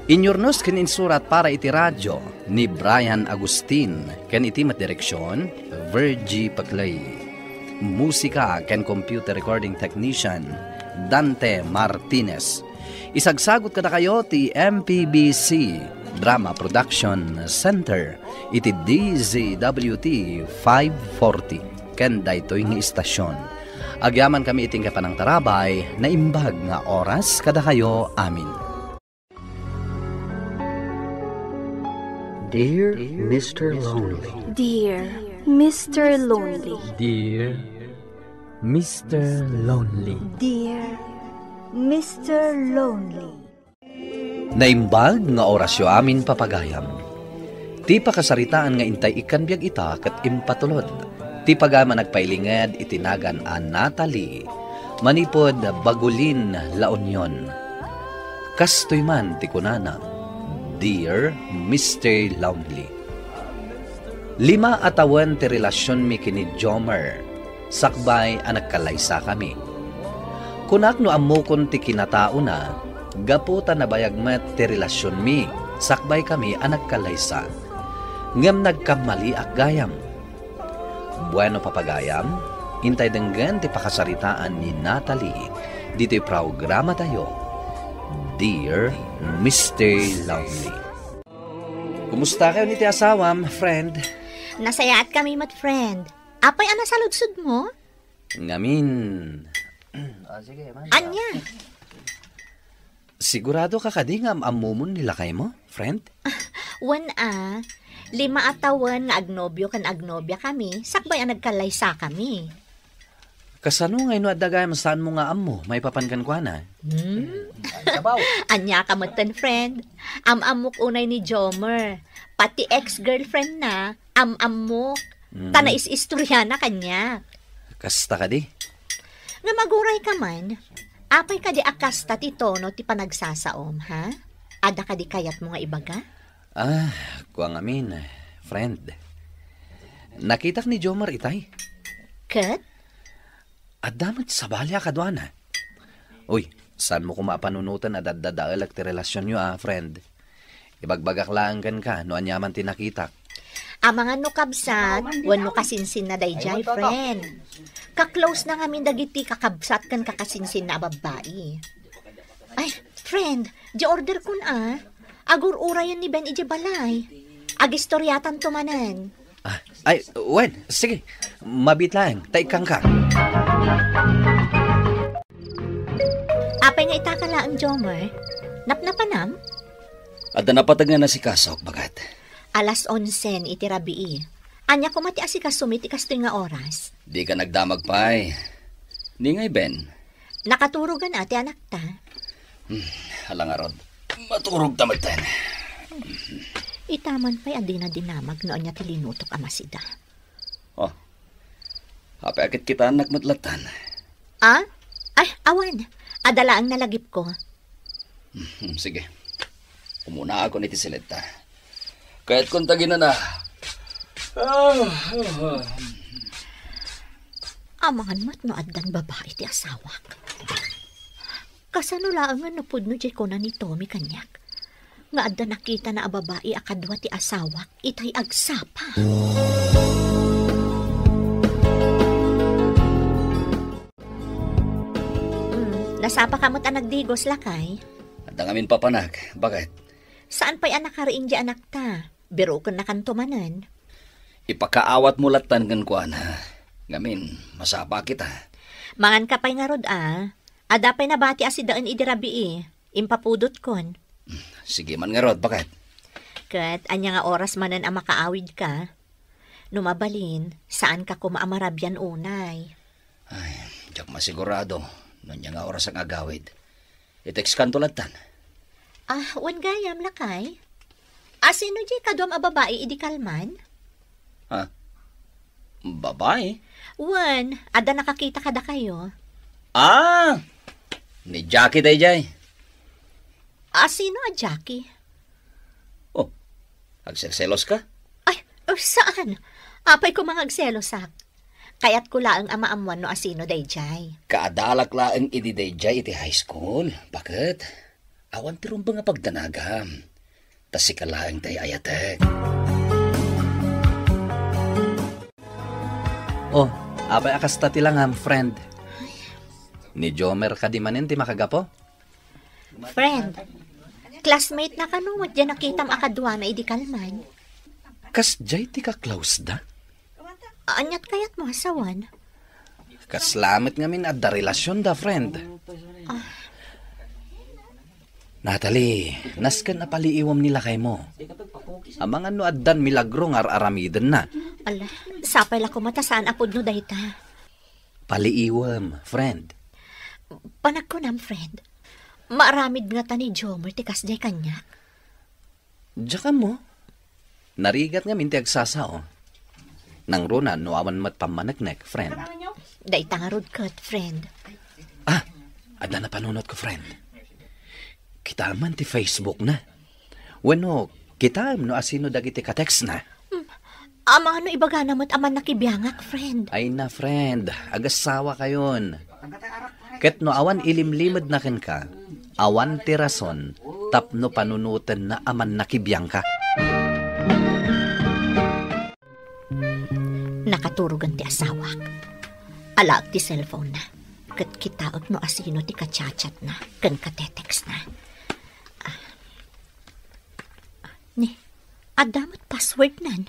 Inyornos ken insurat para iti radyo ni Brian Agustin, ken iti direksyon Virgie Paclay. Musika ken computer recording technician Dante Martinez. Isagsagot kada kayo ti MPBC Drama Production Center iti DZWT 540 ken daytoy nga istasyon. Agyaman kami iting kapanang tarabay na imbag nga oras kada kayo amin. Dear Mr. Lonely. Dear Mr. Lonely. Dear Mr. Lonely. Dear Mr. Lonely. Naimbag nga orasyo amin papagayam. Ti pakasaritaan nga intay ikanbiag ita ket impatulod. Ti pagama nagpailinged itinagan a Natalie. Manipod Bagulin La Union. Kastoy man ti kunana. Dear Mr. Lonely. 5 atawan ti relasyon mi kini Jomer. Sakbay ang nagkalaysa kami. Kunak no amukon ti kinatao na, gaputa na bayagmat ti relasyon mi. Sakbay kami ang nagkalaysa. Ngam nagkamali ak gayam. Bueno papagayam, intay denggan ti pakasaritaan ni Natalie. Dito'y programa tayo. Dear Mr. Lonely. Kumusta kayo ni ti asawam, friend? Nasayaat kami mat friend. Apay ana sa ludsud mo? Ngamin. Sige, Anya? Sigurado ka kadi nga amumon nila kay mo, friend? 5 atawan nga agnobyo kan agnobya kami, sakbay ang nagkalaysa kami. Kasano ngay no adagay saan mo nga ammo, may papankan kwa na? Anya ka matan friend. Amok unay ni Jomer. Pati ex-girlfriend na, amok. Tanais istorya na kanya. Kasta ka di? Nga maguray ka man, apay ka di akasta ti tono ti panagsasaom, ha? Ada ka di kayat mo nga ibaga? Kuang amin, friend. Nakitak ni Jomer itay. Kat? Adamat sa balya ka doon, ha? Uy, saan mo kumapanunutan na dadadaalag ti relasyon nyo, friend? Ibagbagak lang ka, no anyaman tinakitak. Mga nukabsat, wano kasinsin na dayjay, friend. Ka-close na ngamin dagiti kakabsat kan kakasinsin na babae. Ay, friend, di order kun agur-ura yan ni Ben ije balay. Agistoryatan tumanan. Wen, sige, mabit lang, taikang ka. Apay nga itakala ang Jomer, napnapanam? Ada napatag nga na si Kasok, bagat? 11:00 iti rabii. Anya ko mati asika sumiti kastoy nga oras. Di ka nagdamag pa Di ngay, Ben. Nakaturugan ati anak ta. Halang arod, maturog tamad tayo. Itaman pa'y adi na dinamag noon niya tilinutok amasida. Hapay akit kita nagmatlatan. Ay, awan. Adala ang nalagip ko. Sige. Umuna ako niti silita. Kaya't kung tagin na. Amangan mat no addan babae ti asawak. Kasano lang nga napud no jay ko na ni Tommy kanyak. Nga adda nakita na babae akadwa ti asawak, itay agsapa. Nasapa ka mo't nagdigos lakay? Adda ngamin papanag, bakit? Saan pa'y anak kariin di anak ta? Biro ko na kantumanan. Ipakaawat mo latan gan kuan. Ngamin, masapa kita. Mangan ka pa'y nga rod Ada pa'y nabati asidaan idirabi Impapudot kon. Sige man nga rod, bakit? Kat, anya nga oras manan ang makaawid ka. Numabalin, saan ka kumaamarabyan unay? Ay, diyak masigurado. Noon nga oras ang agawid. I-text kanto latan. Wan gayam lakay. Sino di kadwam a babae idi kalman? Babae? Wan, ada nakakita kada kayo. Ni Jackie day jay. Sino a Jackie? Agserselos ka? Saan? Apay ko mga agselosak. Kaya't ko laang amaamuan no asino day jay. Kaadalak laang idi day jay iti high school. Bakit? Awan tirong ba nga pagdanagam. Tas si kalaang tayo ayatek. Abay akasta ti lang friend. Ni Jomer ka di manin ti makagapo? Friend, classmate na kanungot dyan nakitam akadwa na idi kalman. Kas jay ti ka close da? Anyat kayat mo asawan? Kaslamit nga min at da relasyon da, friend. Natalie, naskan na paliiwam nila kay mo. Amang ano addan milagro nga aramiden na. Ala, sapay la ko matasaan apod no dayta. Paliiwam, friend. Panagkunam, friend. Maaramid nga ta ni Jomer tikas day kanya. Diyan mo. Narigat nga min ti agsasao. Nang runa no awan mat pamanagnek, friend. Dayta nga rodkat, friend. Adda na panunot ko, friend. Kita man ti Facebook na. Weno, kita no asino dagiti ka-text na. Amang ano ibaga namat aman nakibiyangak, friend. Ay na, friend. Agasawa kayon. Ket no awan ilimlimad na ken ka, awan ti rason, tapno panunutan na aman nakibiyang ka. Nakaturugan ti asawak. Alaag ti cellphone na. Ket kitaog no asino ti kachat na, ken katetext na. Ni, adamot password nan.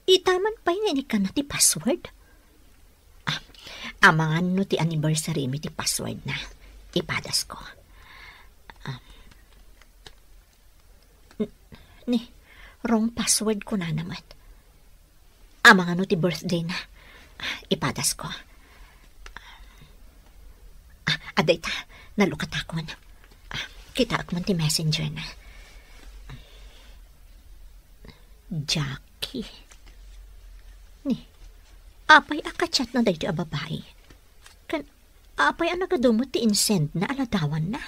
Itaman pa yun ka na ti password. Amangan no ti anniversary mi ti password na. Ipadas ko. Ni, wrong password ko na naman. Amangan no ti birthday na. Ipadas ko. Aday ta, nalukat akon. Kita ak man ti messenger na. Jackie. Ni, apay akachat na dahi ti babae. Kan, apay ang nagadumot ti insend na aladawan na.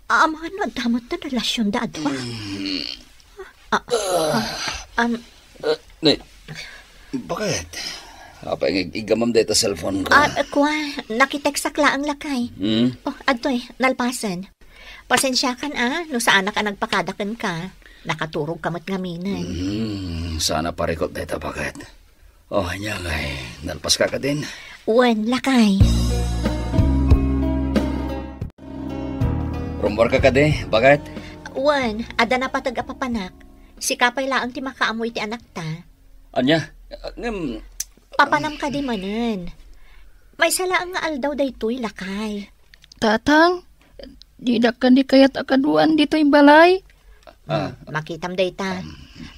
Amahan no adamot na relasyon da adwa. Ni, bakit? Apay igamam dito cellphone ko. Kwa, nakitext sakla ang lakay. Oh, adoy, nalpasan. Pasensya kan no saan ka nagpakadakan ka. Nakaturog kamot ngaminan. Sana parikot dito, bakit? Oh, hanya kay, nalpas ka din. Wen, lakay. Rumor ka de, bakit? Wen, ada na patag apapanak. Si kapay laang ti makaamoy ti anak ta. Anya? Papanam ka di manen. May salaang nga aldaw daytoy lakay. Tatang, di kan di kayat akaduan dito'y balay. Makitam dayta.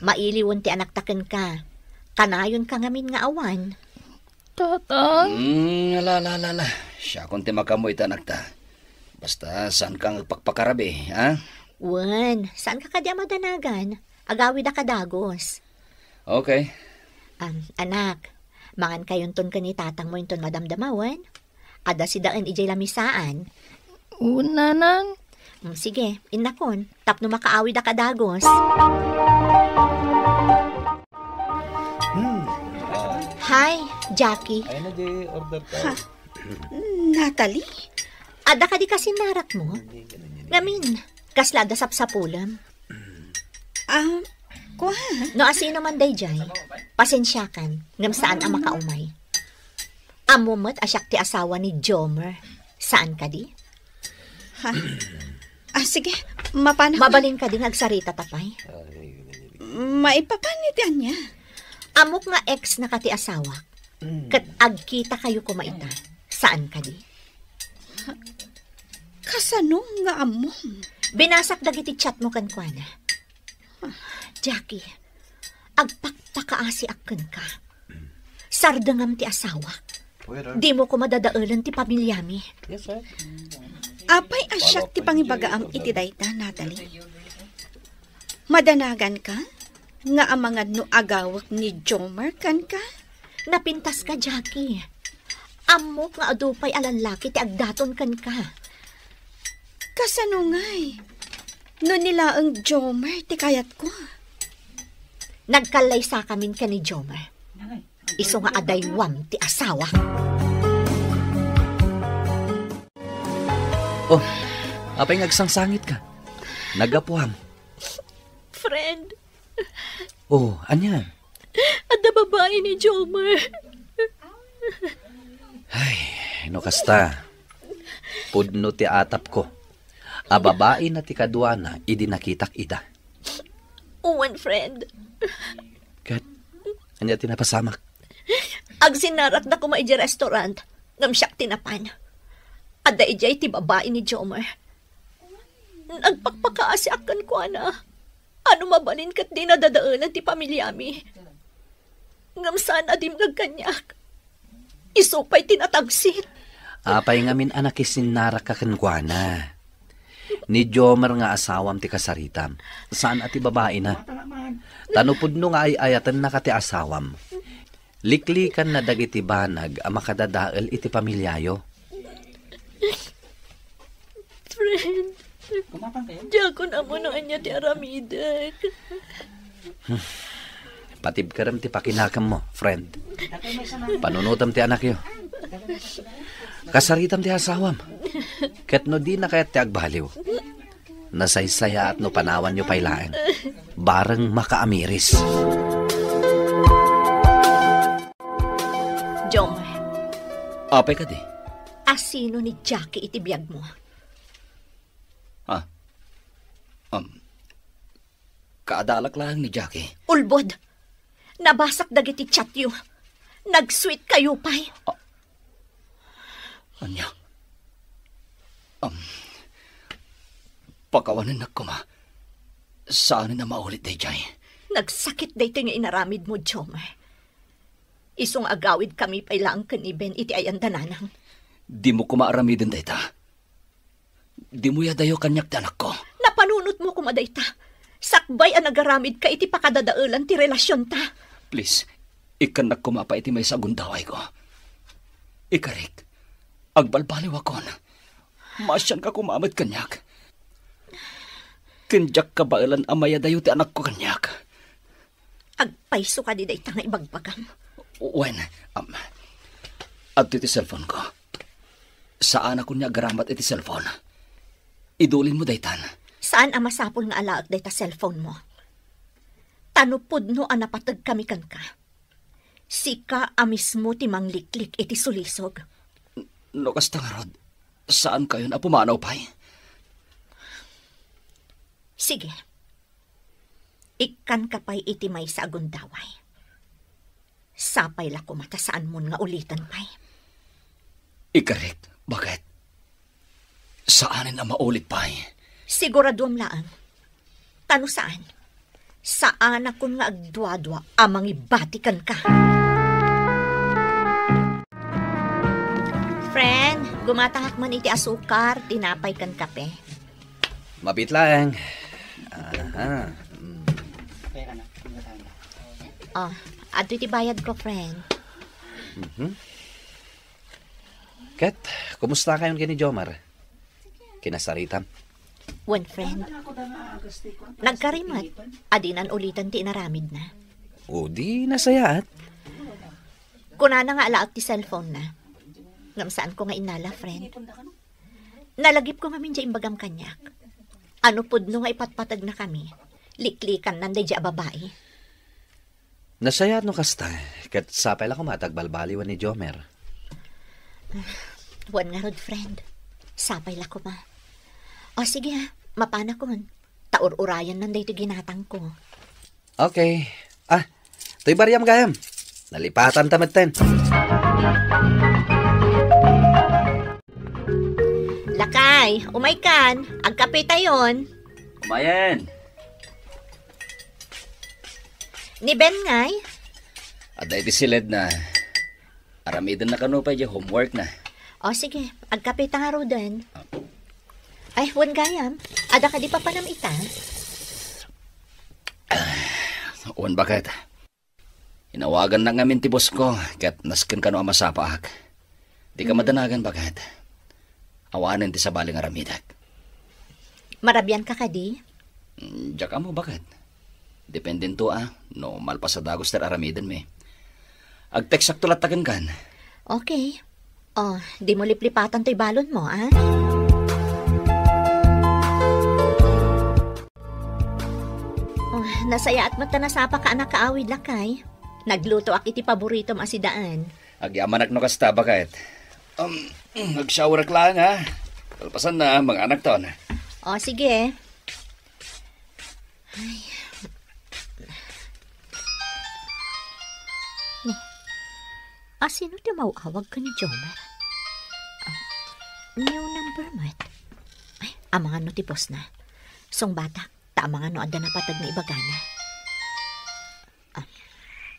Mailiwon ti anak taken ka. Kanayon ka ngamin nga awan. Tatang? Lala. Siya kung ti makamoy ta anak ta. Basta saan kang pagpakarabi, ha? Wen, saan ka kadya madanagan? Agawid ka dagos. Okay. Anak, mangan kayon ton ka ni tatang mo yon madamdamawan. Ada si daan ijay lamisaan. Una nang. Sige, inakon. Tapno makaawid ka dagos. Hi, Jackie. Ay na di order ka. Natalie? Ada ka di kasi narak mo? Ngamin, kaslada sapsapulam. Kuha. No asino man day jay, pasensyakan, ngam saan ang makaumay. Amumot asyak ti asawa ni Jomer. Saan ka di? Ha? Sige, mapanag. Mabalin ka di agsarita tapay. Maipapanitian niya. Amok nga ex na kati asawa. Kat agkita kayo kumaita. Saan ka di? Kasano nga among? Binasak dagiti chat mo kan kuana. Jackie, agpakpakaasi akken ka. Sardangam ti asawa. Di mo ko madadaalan ti pamilyami. Yes, sir. Apay asyak ti pangibagaam iti dayta, Natalie. Madanagan ka? Nga amangad no agawak ni Jomer kan ka? Napintas ka, Jackie. Amok nga adupay alalaki ti agdaton kan ka. Kasano nga'y? No nila ang Jomer ti kayat ko. Nagkalay sa kamin ka ni Jomer. Iso nga adaywam ti asawa. Oh, apay ngagsangsangit ka. Nagapuham. Friend. Oh, anya? Ada babae ni Jomer. Ay, no kasta. Pudno ti atap ko. A babae na ti kadwana, idi nakitak ida. Uwan, friend. Kat, anya tinapasamak. Ag sinarak na kumay di restaurant, ngam siyak tinapan. Ada ijay ti babae ni Jomer. Nagpakpakaasi akan ko, ana. Ano mabalin kat di nadadaanan ti pamilyami. Ngam saan adim nagkanyak. Isupay tinatagsit. Apay ngamin anak isinarak kakenkwana. Ni Jomer nga asawam ti kasaritam. Saan ati babae na? Tanupod no nga ay ayatan na kati asawam. Liklikan na dagiti banag ang makadadaal iti pamilyayo. Friend, diya ko na mo na anya ti aramidak. Patib ka rin ti pakinakam mo, friend. Panunutam ti anak yo. Kasaritam ti asawam. Ket no di na kayat ti agbaliw. Nasaysaya at no panawan nyo pailaan. Barang makaamiris. Jomer. Apay ka di? Asino ni Jackie iti biyag mo? Kaadalak lang ni Jackie. Ulbod. Nabasak dagiti chat yu. Nag-sweet kayo pa'y. Anya? Pakawanan na kuma. Saan na maulit day jay? Nagsakit day nga inaramid mo, Jomer. Isong agawid kami pailang kaniben iti ayan dananang. Di mo kumaaramidin day ta. Di mo yadayo kanyak ti anak ko. Napanunot mo kumaday ta. Sakbay ang nagaramid ka iti pakadadaulan ti relasyon ta. Please, ikan na kumapa iti may sagundaway ko. Ikarik, agbalbaliw ako na. Masyan ka kumamad kanyak. Kinjak ka bailan amaya dayo ti anak ko kanyak. Agpaiso ka di day ta nga ibagbagam. Wen, at iti cellphone ko. Saan ako niya garamat iti cellphone? Idulin mo daytan. Saan ang masapol nga alaag day ta cellphone mo? Tanupod no anapatag kami kan ka. Sika amismo ti mangliklik iti sulisog. No kasta nga rod, saan kayo na pumanaw pa'y? Sige. Ikan ka pa'y iti may sa agundaway. Sapay la kumata saan mo nga ulitan pa'y. Ikarik, bakit? Saanin na maulit pa'y? Siguraduam laang. Tano saan? Saan akong nga agdwa-dwa amang ibatikan ka. Friend, gumatahak man iti asukar, tinapay kan kape. Mabit lang. Aha. Oh, ato iti bayad ko, friend. Kat, kumusta kayon kini Jomar? Kinasaritam. One friend. Nagkarimat. Adinan ulitan ti inaramid na. O di nasayaat. Kunana nga alaak ti cellphone na. Ngam saan ko nga inala, friend. Nalagip ko nga minja imbagam kanyak. Ano pudno nga ipatpatag na kami. Liklikan nanday di babae. Nasayaat no kasta. Kat sapay lang kumatagbalbaliwan ni Jomer. One nga rod, friend. Sapay la ko ma. O sige ha, mapana kon. Taur-urayan nanday ito ginatang ko. Okay. To'y bariyam gayam. Nalipatan tamad-ten. Lakay, umaykan. Agkape tayon. Umayan. Ni Ben ngay. Ada iti silid na. Aramidan na kanupay di homework na. O sige, agkape ta nga roden. Ay, wan gayam. Ada ka di pa panam ita? Uwan bakit? Inawagan na ngamin ti boss ko, kaya't naskin ka no amasapaak. Di ka madanagan bakit? Awanan ti sa baling aramidak. Marabyan ka kadi? Diyak mo bakit? Dependen to no malpasadagos ter aramidan me. Agtext sakto latagan kan. Okay. Oh, di mo liplipatan to'y balon mo, Oh, nasaya at matanasapa ka anak kaawid lakay. Nagluto ak iti paborito masidaan. Agyaman ak no kasta bakit? Nag-shower lang Kalpasan na, mga anak to na. O, sige. Ay. Sino di mauawag ka ni Jomer? New number mat. Ay, mga notipos na. Song bata, mga no ada na patag na ibagana.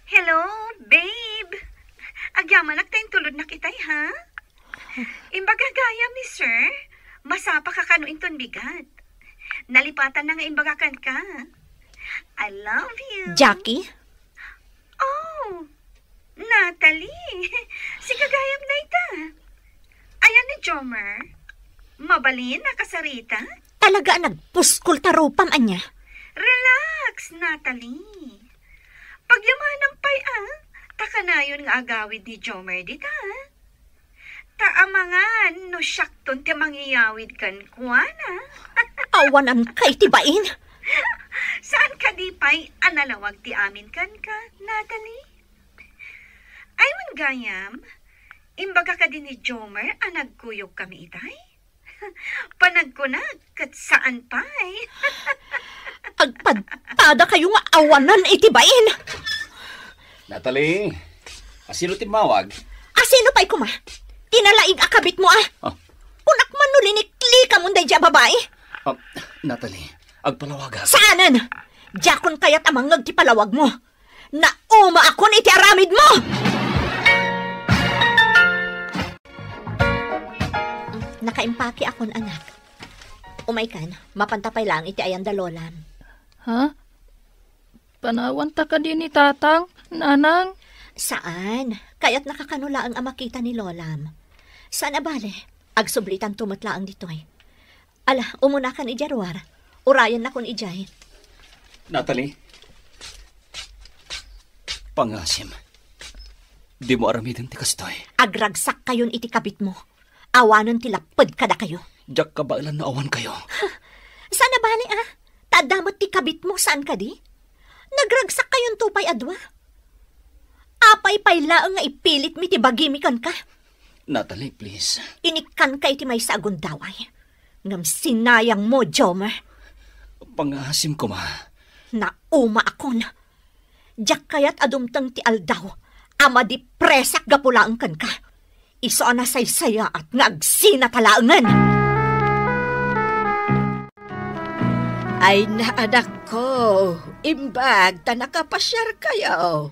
Hello, babe. Agyaman tayong tulod na kitay, ha? Imbaga gaya, sir. Masapa ka kano inton bigat. Nalipatan na nga imbagakan ka. I love you. Jackie? Oh, Natalie. Si kagayam na ita. Ayan ni Jomer. Mabalin na kasarita. Talaga nagpuskol tarupam anya. Relax, Natalie. Pagyamanan pa'y takanayon nga agawid ni Jomer dita. Taamangan no syakton ti mangyayawid kan kuana. Awanan kay tibain. Saan ka di pa'y analawag ti amin kan ka, Natalie? Aywan gayam, imbaga ka din ni Jomer nagkuyog kami itay. Panagkunag kat saan pa'y. Agpadpada kayo nga awanan itibain. Natalie, asino timawag? Asino pa'y kuma? Tinalaig akabit mo Kunak man nulinikli ka munday dya babae. Natalie, agpalawag. Saanan? Diyakon kaya't amang nagtipalawag mo. Nauma akon iti aramid mo! Nakaimpaki akon anak. Umaikan, mapantapay lang iti ayan dalolam. Ha? Panawan ta ka din ni tatang, nanang? Saan? Kaya't nakakanula ang amakita ni Lolam. Saan abale? Agsublitan tumutla ang ditoy. Ala, umuna kan ijarwar. Urayan na kon ijay. Natalie, pangasim. Di mo aramidin ti kastoy. Agragsak kayon iti kabit mo. Awanon tilapad kada kayo. Diyak kabailan na awan kayo. Saan abale Tadamot ti kabit mo saan ka di? Nagragsak kayon tupay adwa. Apay paylaang nga ipilit mi ti bagimikan ka. Natalie, please. Inikan ka iti may sagundaway. Ngam sinayang mo, Jomer. Pangasim ko, ma. Nauma akon. Diyak kayat adumtang ti aldaw. Ama di presak gapulaan kan ka. Iso na saysaya at ngagsinatalaangan. Ay na anak ko, imbag ta nakapasyar kayo.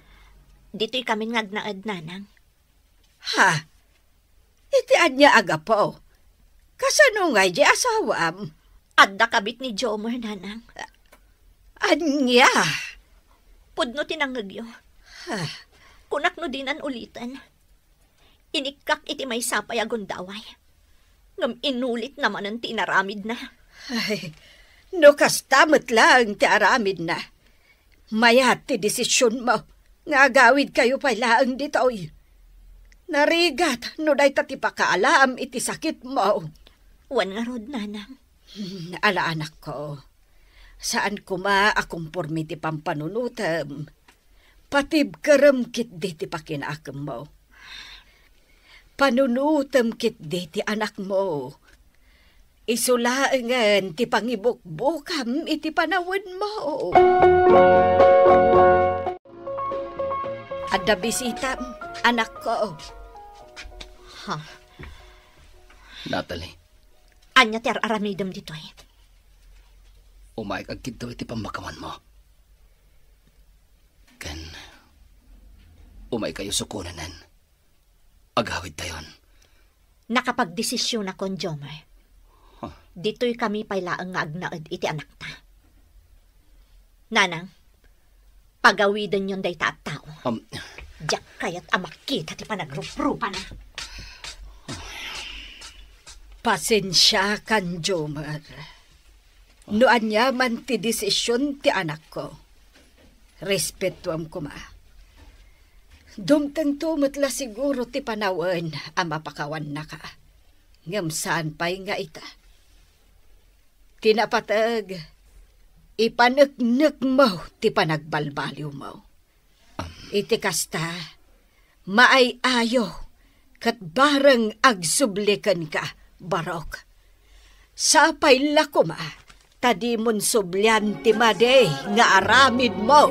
Dito'y kami ngagnaad, nanang. Ha? Itian niya aga po. Kasano nga di asawam? Adda kabit ni Jomer, nanang. Anya? Pudno tinangagyo. Ha? Kunak no dinan ulitan. Inikak iti may sapay agundaway. Ngam inulit naman ang tinaramid na. Ay, no kastamot lang ti aramid na. Mayat ti desisyon mo. Nga gawid kayo pala ang ditoy. Narigat, no day tati pakaalam iti sakit mo. Wan nga rod, nanang. Ala anak ko, saan kuma akumpormi ti pampanunutam. Patib karam kit di ti pakinakam mo. Panunutam kit di ti anak mo. Isulaangan ti pangibukbukam iti panawad mo. Adda bisita, anak ko. Ha? Natalie. Anya ter aramidam ditoy. Umayag agkid daw iti pambakawan mo. Kan, umay kayo sukunanan. Agawid tayon. Nakapagdesisyon akon, Jomer. Huh? Dito'y kami pailaang nga agnaad iti anak ta. Nanang, pagawidan yun day taat-tao. Diyak kaya't amakita ti panagrup-rupa na. Pasensya kan, Jomer. Noan niya man ti desisyon ti anak ko. Respetuam ko ma. Dumtang tumutla siguro ti panawan ang mapakawan na ka. Ngam saan pa'y nga ita. Tinapatag, ipanagnak mo ti panagbalbaliw mo. Iti kasta, maay ayo, kat barang agsublikan ka, barok. Sapay lako ma, tadi mon sublyan ti made nga aramid mo.